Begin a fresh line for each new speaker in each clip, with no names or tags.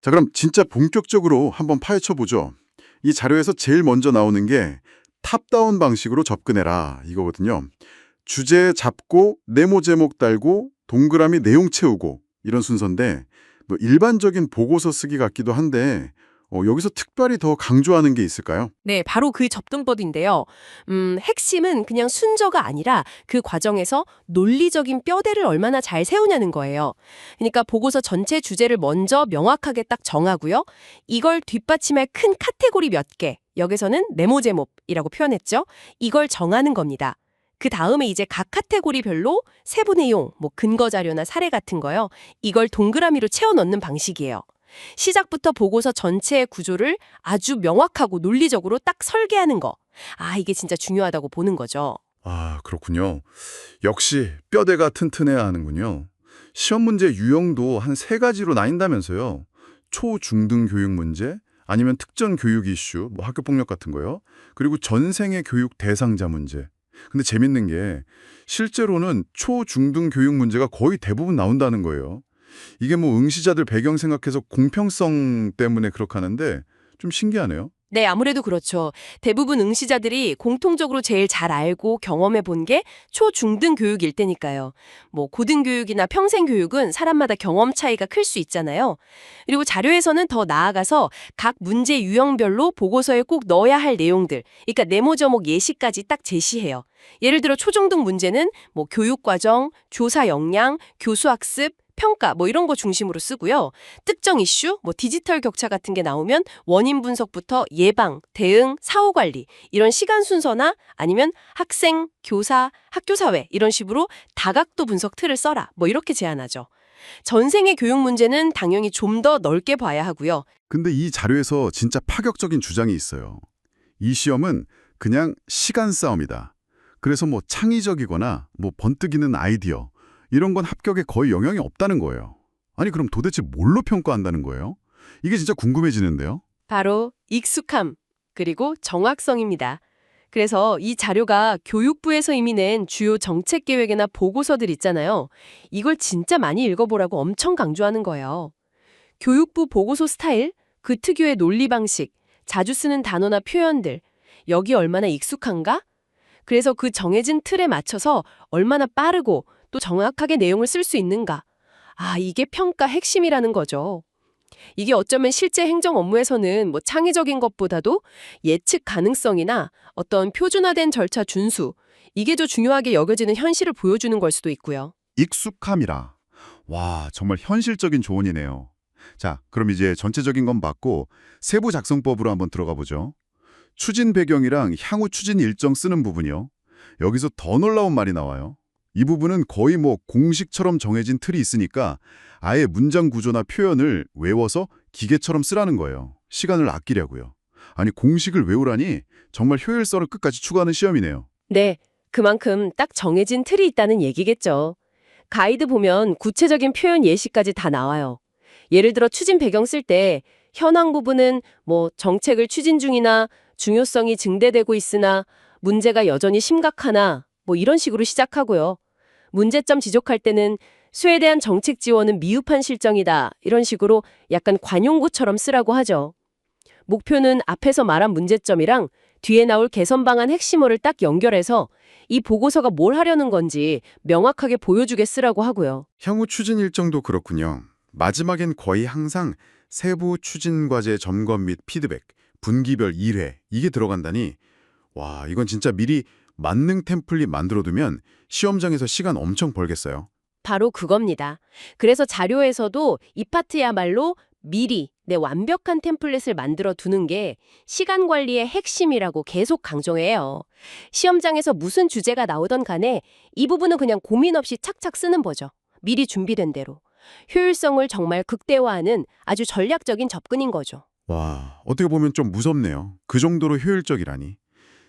자, 그럼 진짜 본격적으로 한번 파헤쳐 보죠. 이 자료에서 제일 먼저 나오는 게 탑다운 방식으로 접근해라 이거거든요. 주제 잡고 네모 제목 달고 동그라미 내용 채우고 이런 순서인데 뭐 일반적인 보고서 쓰기 같기도 한데 여기서 특별히 더 강조하는 게 있을까요?
네, 바로 그 접근법인데요. 핵심은 그냥 순서가 아니라 그 과정에서 논리적인 뼈대를 얼마나 잘 세우냐는 거예요. 그러니까 보고서 전체 주제를 먼저 명확하게 딱 정하고요. 이걸 뒷받침할 큰 카테고리 몇 개, 여기서는 네모 제목이라고 표현했죠. 이걸 정하는 겁니다. 그 다음에 이제 각 카테고리별로 세부 내용, 뭐 근거 자료나 사례 같은 거요. 이걸 동그라미로 채워 넣는 방식이에요. 시작부터 보고서 전체의 구조를 아주 명확하고 논리적으로 딱 설계하는 거. 아, 이게 진짜 중요하다고 보는 거죠.
아, 그렇군요. 역시 뼈대가 튼튼해야 하는군요. 시험 문제 유형도 한 세 가지로 나뉜다면서요. 초, 중, 등 교육 문제, 아니면 특정 교육 이슈, 뭐 학교 폭력 같은 거요. 그리고 전생의 교육 대상자 문제. 근데 재밌는 게 실제로는 초, 중, 등 교육 문제가 거의 대부분 나온다는 거예요. 이게 뭐 응시자들 배경 생각해서 공평성 때문에 그렇게 하는데 좀 신기하네요.
네, 아무래도 그렇죠. 대부분 응시자들이 공통적으로 제일 잘 알고 경험해 본 게 초, 중등 교육일 때니까요. 뭐 고등교육이나 평생교육은 사람마다 경험 차이가 클 수 있잖아요. 그리고 자료에서는 더 나아가서 각 문제 유형별로 보고서에 꼭 넣어야 할 내용들, 그러니까 네모저목 예시까지 딱 제시해요. 예를 들어 초중등 문제는 뭐 교육과정, 조사 역량, 교수학습, 평가 뭐 이런 거 중심으로 쓰고요. 특정 이슈, 뭐 디지털 격차 같은 게 나오면 원인 분석부터 예방, 대응, 사후 관리 이런 시간 순서나 아니면 학생, 교사, 학교 사회 이런 식으로 다각도 분석 틀을 써라. 뭐 이렇게 제안하죠. 전생의 교육 문제는 당연히 좀 더 넓게 봐야 하고요.
근데 이 자료에서 진짜 파격적인 주장이 있어요. 이 시험은 그냥 시간 싸움이다. 그래서 뭐 창의적이거나 뭐 번뜩이는 아이디어 이런 건 합격에 거의 영향이 없다는 거예요. 아니 그럼 도대체 뭘로 평가한다는 거예요? 이게 진짜 궁금해지는데요.
바로 익숙함, 그리고 정확성입니다. 그래서 이 자료가 교육부에서 이미 낸 주요 정책 계획이나 보고서들 있잖아요. 이걸 진짜 많이 읽어보라고 엄청 강조하는 거예요. 교육부 보고서 스타일, 그 특유의 논리 방식, 자주 쓰는 단어나 표현들, 여기 얼마나 익숙한가? 그래서 그 정해진 틀에 맞춰서 얼마나 빠르고 또 정확하게 내용을 쓸 수 있는가? 아, 이게 평가 핵심이라는 거죠. 이게 어쩌면 실제 행정 업무에서는 뭐 창의적인 것보다도 예측 가능성이나 어떤 표준화된 절차 준수, 이게 더 중요하게 여겨지는 현실을 보여주는 걸 수도 있고요.
익숙함이라. 와, 정말 현실적인 조언이네요. 자, 그럼 이제 전체적인 건 봤고 세부 작성법으로 한번 들어가 보죠. 추진 배경이랑 향후 추진 일정 쓰는 부분이요. 여기서 더 놀라운 말이 나와요. 이 부분은 거의 뭐 공식처럼 정해진 틀이 있으니까 아예 문장 구조나 표현을 외워서 기계처럼 쓰라는 거예요. 시간을 아끼려고요. 아니 공식을 외우라니 정말 효율성을 끝까지 추구하는 시험이네요.
네, 그만큼 딱 정해진 틀이 있다는 얘기겠죠. 가이드 보면 구체적인 표현 예시까지 다 나와요. 예를 들어 추진 배경 쓸 때 현황 부분은 뭐 정책을 추진 중이나 중요성이 증대되고 있으나 문제가 여전히 심각하나 뭐 이런 식으로 시작하고요. 문제점 지적할 때는 수에 대한 정책 지원은 미흡한 실정이다. 이런 식으로 약간 관용구처럼 쓰라고 하죠. 목표는 앞에서 말한 문제점이랑 뒤에 나올 개선 방안 핵심어를 딱 연결해서 이 보고서가 뭘 하려는 건지 명확하게 보여주게 쓰라고 하고요.
향후 추진 일정도 그렇군요. 마지막엔 거의 항상 세부 추진 과제 점검 및 피드백, 분기별 1회 이게 들어간다니 와 이건 진짜 미리 만능 템플릿 만들어두면 시험장에서 시간 엄청 벌겠어요.
바로 그겁니다. 그래서 자료에서도 이 파트야말로 미리 내 완벽한 템플릿을 만들어 두는 게 시간 관리의 핵심이라고 계속 강조해요. 시험장에서 무슨 주제가 나오던 간에 이 부분은 그냥 고민 없이 착착 쓰는 거죠. 미리 준비된 대로. 효율성을 정말 극대화하는 아주 전략적인 접근인 거죠.
와 어떻게 보면 좀 무섭네요. 그 정도로 효율적이라니.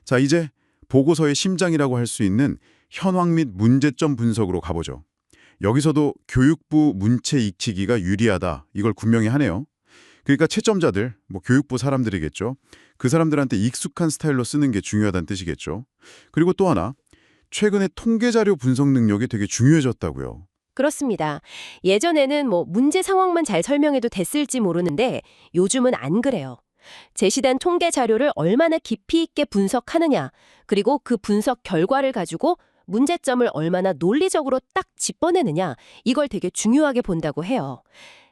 자 이제 보고서의 심장이라고 할 수 있는 현황 및 문제점 분석으로 가보죠. 여기서도 교육부 문체 익히기가 유리하다. 이걸 분명히 하네요. 그러니까 채점자들, 뭐 교육부 사람들이겠죠. 그 사람들한테 익숙한 스타일로 쓰는 게 중요하다는 뜻이겠죠. 그리고 또 하나, 최근에 통계자료 분석 능력이 되게 중요해졌다고요.
그렇습니다. 예전에는 문제 상황만 잘 설명해도 됐을지 모르는데 요즘은 안 그래요. 제시된 통계 자료를 얼마나 깊이 있게 분석하느냐, 그리고 그 분석 결과를 가지고 문제점을 얼마나 논리적으로 딱 짚어내느냐, 이걸 되게 중요하게 본다고 해요.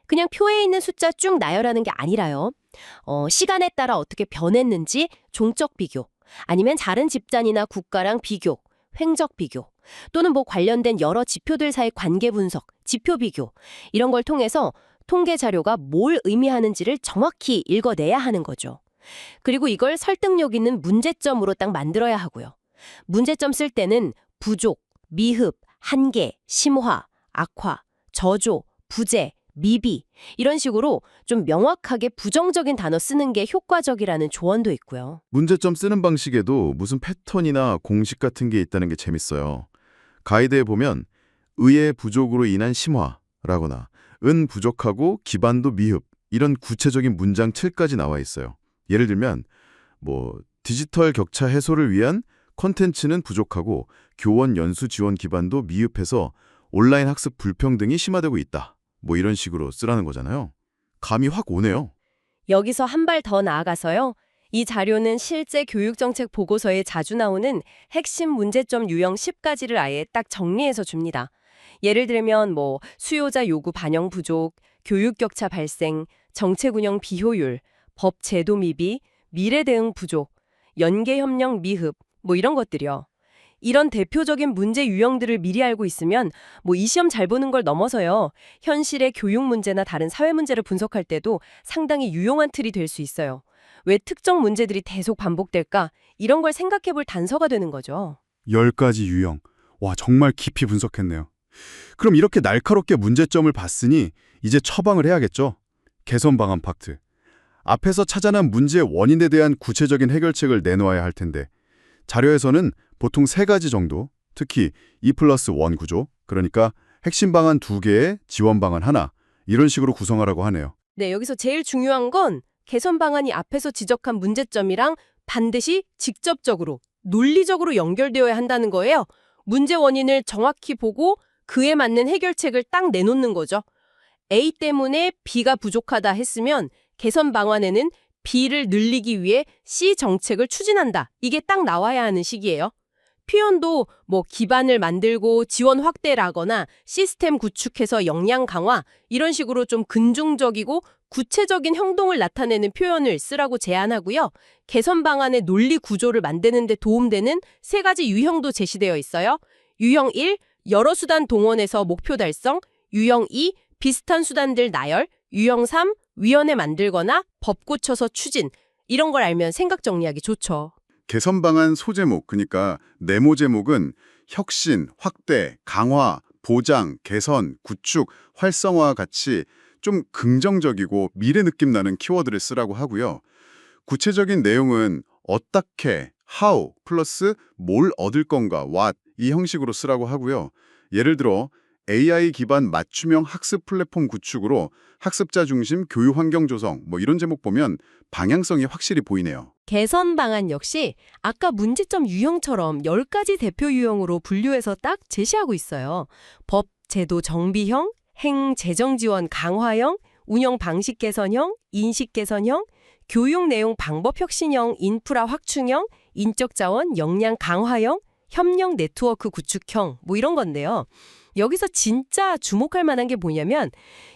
그냥 표에 있는 숫자 쭉 나열하는 게 아니라요. 시간에 따라 어떻게 변했는지 종적 비교, 아니면 다른 집단이나 국가랑 비교, 횡적 비교, 또는 관련된 여러 지표들 사이 관계 분석, 지표 비교, 이런 걸 통해서 통계 자료가 뭘 의미하는지를 정확히 읽어내야 하는 거죠. 그리고 이걸 설득력 있는 문제점으로 딱 만들어야 하고요. 문제점 쓸 때는 부족, 미흡, 한계, 심화, 악화, 저조, 부재, 미비, 이런 식으로 좀 명확하게 부정적인 단어 쓰는 게 효과적이라는 조언도 있고요.
문제점 쓰는 방식에도 무슨 패턴이나 공식 같은 게 있다는 게 재밌어요. 가이드에 보면 의의 부족으로 인한 심화라거나 은 부족하고 기반도 미흡, 이런 구체적인 문장 7까지 나와 있어요. 예를 들면 디지털 격차 해소를 위한 콘텐츠는 부족하고 교원 연수 지원 기반도 미흡해서 온라인 학습 불평등이 심화되고 있다. 이런 식으로 쓰라는 거잖아요. 감이 확 오네요.
여기서 한 발 더 나아가서요. 이 자료는 실제 교육정책 보고서에 자주 나오는 핵심 문제점 유형 10가지를 아예 딱 정리해서 줍니다. 예를 들면 수요자 요구 반영 부족, 교육 격차 발생, 정책 운영 비효율, 법 제도 미비, 미래 대응 부족, 연계 협력 미흡, 이런 것들이요. 이런 대표적인 문제 유형들을 미리 알고 있으면 이 시험 잘 보는 걸 넘어서요. 현실의 교육 문제나 다른 사회 문제를 분석할 때도 상당히 유용한 틀이 될 수 있어요. 왜 특정 문제들이 계속 반복될까? 이런 걸 생각해 볼 단서가 되는 거죠.
10가지 유형. 와, 정말 깊이 분석했네요. 그럼 이렇게 날카롭게 문제점을 봤으니 이제 처방을 해야겠죠? 개선 방안 파트. 앞에서 찾아낸 문제의 원인에 대한 구체적인 해결책을 내놓아야 할 텐데 자료에서는 보통 3가지 정도, 특히 2+1 구조, 그러니까 핵심 방안 2개에 지원 방안 하나, 이런 식으로 구성하라고 하네요.
네, 여기서 제일 중요한 건 개선 방안이 앞에서 지적한 문제점이랑 반드시 직접적으로, 논리적으로 연결되어야 한다는 거예요. 문제 원인을 정확히 보고 그에 맞는 해결책을 딱 내놓는 거죠. A 때문에 B가 부족하다 했으면 개선 방안에는 B를 늘리기 위해 C 정책을 추진한다. 이게 딱 나와야 하는 시기예요. 표현도 기반을 만들고 지원 확대라거나 시스템 구축해서 역량 강화, 이런 식으로 좀 근중적이고 구체적인 행동을 나타내는 표현을 쓰라고 제안하고요. 개선 방안의 논리 구조를 만드는 데 도움되는 3가지 유형도 제시되어 있어요. 유형 1, 여러 수단 동원해서 목표 달성. 유형 2, 비슷한 수단들 나열. 유형 3, 위원회 만들거나 법 고쳐서 추진. 이런 걸 알면 생각 정리하기 좋죠.
개선 방안 소제목, 그러니까 네모 제목은 혁신, 확대, 강화, 보장, 개선, 구축, 활성화와 같이 좀 긍정적이고 미래 느낌 나는 키워드를 쓰라고 하고요. 구체적인 내용은 어떻게, how 플러스 뭘 얻을 건가, what 이 형식으로 쓰라고 하고요. 예를 들어 AI 기반 맞춤형 학습 플랫폼 구축으로 학습자 중심 교육 환경 조성, 이런 제목 보면 방향성이 확실히 보이네요.
개선 방안 역시 아까 문제점 유형처럼 10가지 대표 유형으로 분류해서 딱 제시하고 있어요. 법, 제도 정비형, 행, 재정 지원 강화형, 운영 방식 개선형, 인식 개선형, 교육 내용 방법 혁신형, 인프라 확충형, 인적 자원 역량 강화형, 협력 네트워크 구축형, 이런 건데요. 여기서 진짜 주목할 만한 게 뭐냐면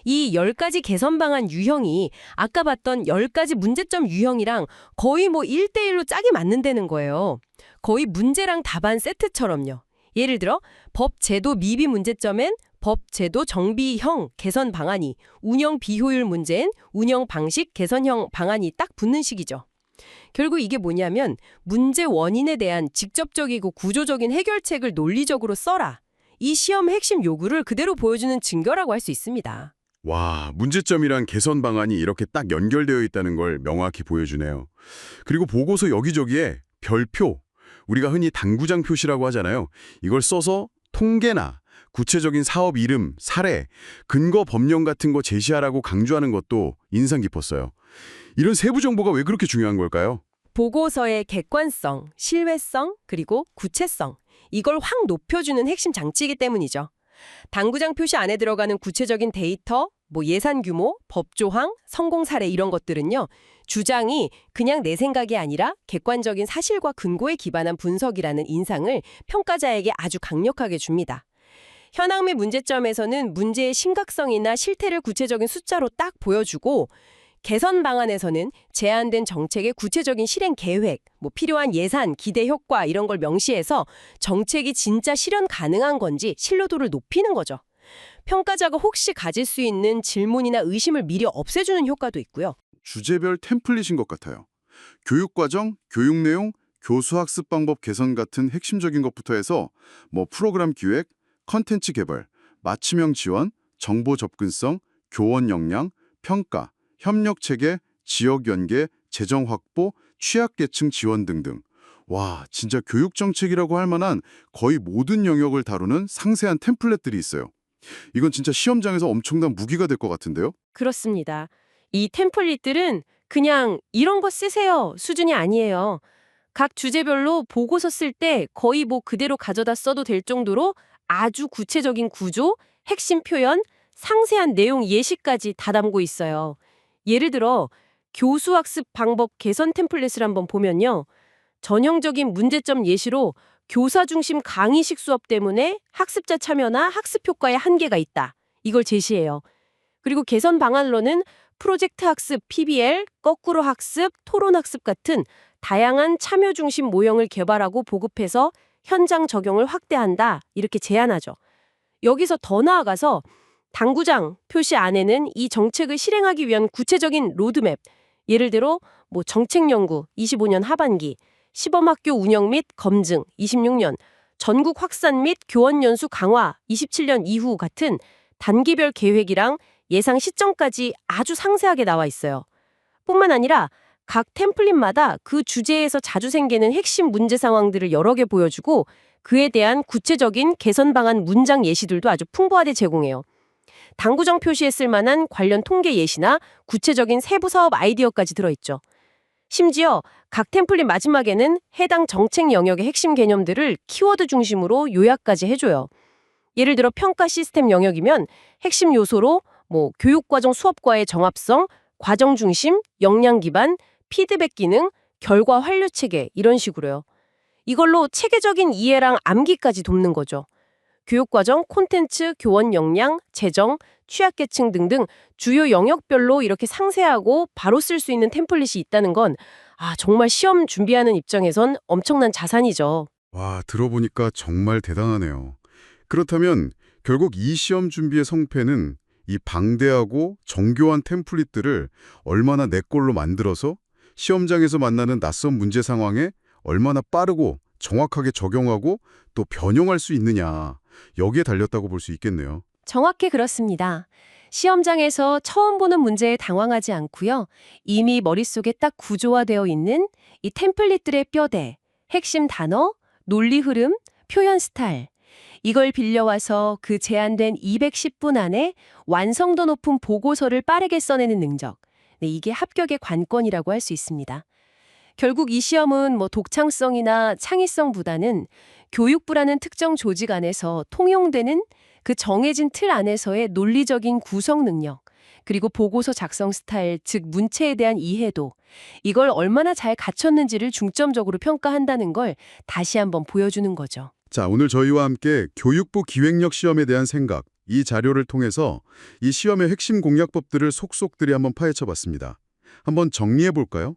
이 10가지 개선 방안 유형이 아까 봤던 10가지 문제점 유형이랑 거의 1대1로 짝이 맞는다는 거예요. 거의 문제랑 답안 세트처럼요. 예를 들어 법 제도 미비 문제점엔 법 제도 정비형 개선 방안이, 운영 비효율 문제엔 운영 방식 개선형 방안이 딱 붙는 식이죠. 결국 이게 뭐냐면 문제 원인에 대한 직접적이고 구조적인 해결책을 논리적으로 써라. 이 시험 핵심 요구를 그대로 보여주는 증거라고 할 수 있습니다.
와, 문제점이랑 개선 방안이 이렇게 딱 연결되어 있다는 걸 명확히 보여주네요. 그리고 보고서 여기저기에 별표, 우리가 흔히 당구장 표시라고 하잖아요. 이걸 써서 통계나 구체적인 사업 이름, 사례, 근거 법령 같은 거 제시하라고 강조하는 것도 인상 깊었어요. 이런 세부 정보가 왜 그렇게 중요한 걸까요?
보고서의 객관성, 신뢰성, 그리고 구체성, 이걸 확 높여주는 핵심 장치이기 때문이죠. 당구장 표시 안에 들어가는 구체적인 데이터, 뭐 예산 규모, 법조항, 성공 사례 이런 것들은요. 주장이 그냥 내 생각이 아니라 객관적인 사실과 근거에 기반한 분석이라는 인상을 평가자에게 아주 강력하게 줍니다. 현황 및 문제점에서는 문제의 심각성이나 실태를 구체적인 숫자로 딱 보여주고 개선 방안에서는 제안된 정책의 구체적인 실행 계획, 뭐 필요한 예산, 기대 효과 이런 걸 명시해서 정책이 진짜 실현 가능한 건지 신뢰도를 높이는 거죠. 평가자가 혹시 가질 수 있는 질문이나 의심을 미리 없애주는 효과도 있고요.
주제별 템플릿인 것 같아요. 교육과정, 교육 내용, 교수학습 방법 개선 같은 핵심적인 것부터 해서 뭐 프로그램 기획, 컨텐츠 개발, 맞춤형 지원, 정보 접근성, 교원 역량, 평가, 협력 체계, 지역 연계, 재정 확보, 취약계층 지원 등등. 와, 진짜 교육 정책이라고 할 만한 거의 모든 영역을 다루는 상세한 템플릿들이 있어요. 이건 진짜 시험장에서 엄청난 무기가 될 것 같은데요?
그렇습니다. 이 템플릿들은 그냥 이런 거 쓰세요 수준이 아니에요. 각 주제별로 보고서 쓸 때 거의 뭐 그대로 가져다 써도 될 정도로 아주 구체적인 구조, 핵심 표현, 상세한 내용 예시까지 다 담고 있어요. 예를 들어 교수학습 방법 개선 템플릿을 한번 보면요. 전형적인 문제점 예시로 교사 중심 강의식 수업 때문에 학습자 참여나 학습 효과에 한계가 있다. 이걸 제시해요. 그리고 개선 방안로는 프로젝트 학습, PBL, 거꾸로 학습, 토론 학습 같은 다양한 참여 중심 모형을 개발하고 보급해서 현장 적용을 확대한다. 이렇게 제안하죠. 여기서 더 나아가서 당구장 표시 안에는 이 정책을 실행하기 위한 구체적인 로드맵, 예를 들어 뭐 정책 연구 25년 하반기, 시범학교 운영 및 검증 26년, 전국 확산 및 교원 연수 강화 27년 이후 같은 단기별 계획이랑 예상 시점까지 아주 상세하게 나와 있어요. 뿐만 아니라 각 템플릿마다 그 주제에서 자주 생기는 핵심 문제 상황들을 여러 개 보여주고 그에 대한 구체적인 개선 방안 문장 예시들도 아주 풍부하게 제공해요. 당구장 표시에 쓸 만한 관련 통계 예시나 구체적인 세부 사업 아이디어까지 들어있죠. 심지어 각 템플릿 마지막에는 해당 정책 영역의 핵심 개념들을 키워드 중심으로 요약까지 해줘요. 예를 들어 평가 시스템 영역이면 핵심 요소로 뭐 교육과정 수업과의 정합성, 과정 중심, 역량 기반, 피드백 기능, 결과 환류 체계 이런 식으로요. 이걸로 체계적인 이해랑 암기까지 돕는 거죠. 교육과정, 콘텐츠, 교원 역량, 재정, 취약계층 등등 주요 영역별로 이렇게 상세하고 바로 쓸 수 있는 템플릿이 있다는 건 정말 시험 준비하는 입장에선 엄청난 자산이죠.
와, 들어보니까 정말 대단하네요. 그렇다면 결국 이 시험 준비의 성패는 이 방대하고 정교한 템플릿들을 얼마나 내 걸로 만들어서 시험장에서 만나는 낯선 문제 상황에 얼마나 빠르고 정확하게 적용하고 또 변형할 수 있느냐, 여기에 달렸다고 볼 수 있겠네요.
정확히 그렇습니다. 시험장에서 처음 보는 문제에 당황하지 않고요. 이미 머릿속에 딱 구조화되어 있는 이 템플릿들의 뼈대, 핵심 단어, 논리 흐름, 표현 스타일, 이걸 빌려와서 그 제한된 210분 안에 완성도 높은 보고서를 빠르게 써내는 능력. 네, 이게 합격의 관건이라고 할 수 있습니다. 결국 이 시험은 뭐 독창성이나 창의성보다는 교육부라는 특정 조직 안에서 통용되는 그 정해진 틀 안에서의 논리적인 구성 능력, 그리고 보고서 작성 스타일, 즉 문체에 대한 이해도, 이걸 얼마나 잘 갖췄는지를 중점적으로 평가한다는 걸 다시 한번 보여주는 거죠.
자, 오늘 저희와 함께 교육부 기획력 시험에 대한 생각, 이 자료를 통해서 이 시험의 핵심 공략법들을 속속들이 한번 파헤쳐 봤습니다. 한번 정리해 볼까요?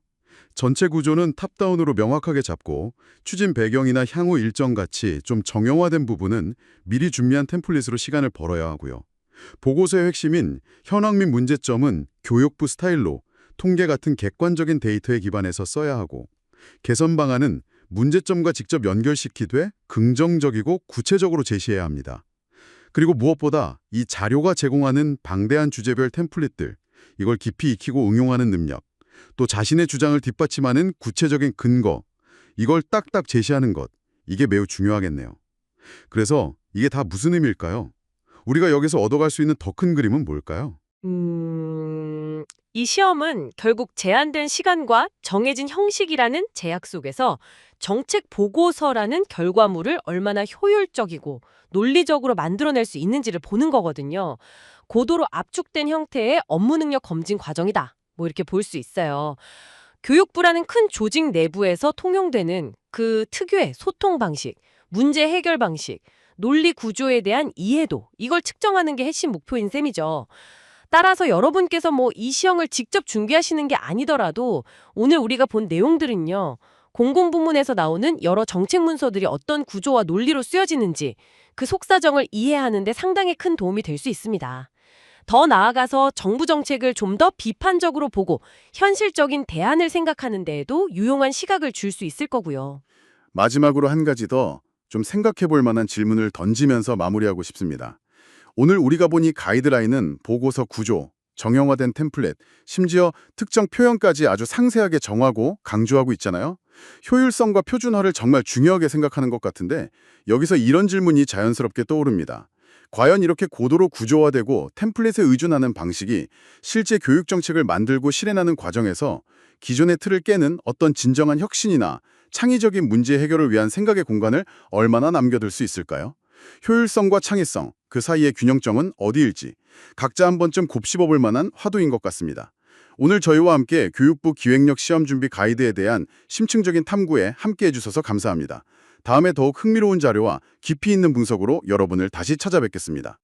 전체 구조는 탑다운으로 명확하게 잡고 추진 배경이나 향후 일정 같이 좀 정형화된 부분은 미리 준비한 템플릿으로 시간을 벌어야 하고요. 보고서의 핵심인 현황 및 문제점은 교육부 스타일로 통계 같은 객관적인 데이터에 기반해서 써야 하고, 개선 방안은 문제점과 직접 연결시키되 긍정적이고 구체적으로 제시해야 합니다. 그리고 무엇보다 이 자료가 제공하는 방대한 주제별 템플릿들, 이걸 깊이 익히고 응용하는 능력, 또 자신의 주장을 뒷받침하는 구체적인 근거, 이걸 딱딱 제시하는 것, 이게 매우 중요하겠네요. 그래서 이게 다 무슨 의미일까요? 우리가 여기서 얻어갈 수 있는 더 큰 그림은 뭘까요?
이 시험은 결국 제한된 시간과 정해진 형식이라는 제약 속에서 정책 보고서라는 결과물을 얼마나 효율적이고 논리적으로 만들어낼 수 있는지를 보는 거거든요. 고도로 압축된 형태의 업무 능력 검증 과정이다. 뭐 이렇게 볼 수 있어요. 교육부라는 큰 조직 내부에서 통용되는 그 특유의 소통 방식, 문제 해결 방식, 논리 구조에 대한 이해도, 이걸 측정하는 게 핵심 목표인 셈이죠. 따라서 여러분께서 뭐 이 시험을 직접 준비하시는 게 아니더라도 오늘 우리가 본 내용들은요, 공공부문에서 나오는 여러 정책 문서들이 어떤 구조와 논리로 쓰여지는지 그 속사정을 이해하는 데 상당히 큰 도움이 될 수 있습니다. 더 나아가서 정부 정책을 좀 더 비판적으로 보고 현실적인 대안을 생각하는 데에도 유용한 시각을 줄 수 있을 거고요.
마지막으로 한 가지 더 좀 생각해 볼 만한 질문을 던지면서 마무리하고 싶습니다. 오늘 우리가 본 이 가이드라인은 보고서 구조, 정형화된 템플릿, 심지어 특정 표현까지 아주 상세하게 정하고 강조하고 있잖아요. 효율성과 표준화를 정말 중요하게 생각하는 것 같은데 여기서 이런 질문이 자연스럽게 떠오릅니다. 과연 이렇게 고도로 구조화되고 템플릿에 의존하는 방식이 실제 교육 정책을 만들고 실행하는 과정에서 기존의 틀을 깨는 어떤 진정한 혁신이나 창의적인 문제 해결을 위한 생각의 공간을 얼마나 남겨둘 수 있을까요? 효율성과 창의성, 그 사이의 균형점은 어디일지 각자 한 번쯤 곱씹어 볼 만한 화두인 것 같습니다. 오늘 저희와 함께 교육부 기획력 시험 준비 가이드에 대한 심층적인 탐구에 함께해 주셔서 감사합니다. 다음에 더욱 흥미로운 자료와 깊이 있는 분석으로 여러분을 다시 찾아뵙겠습니다.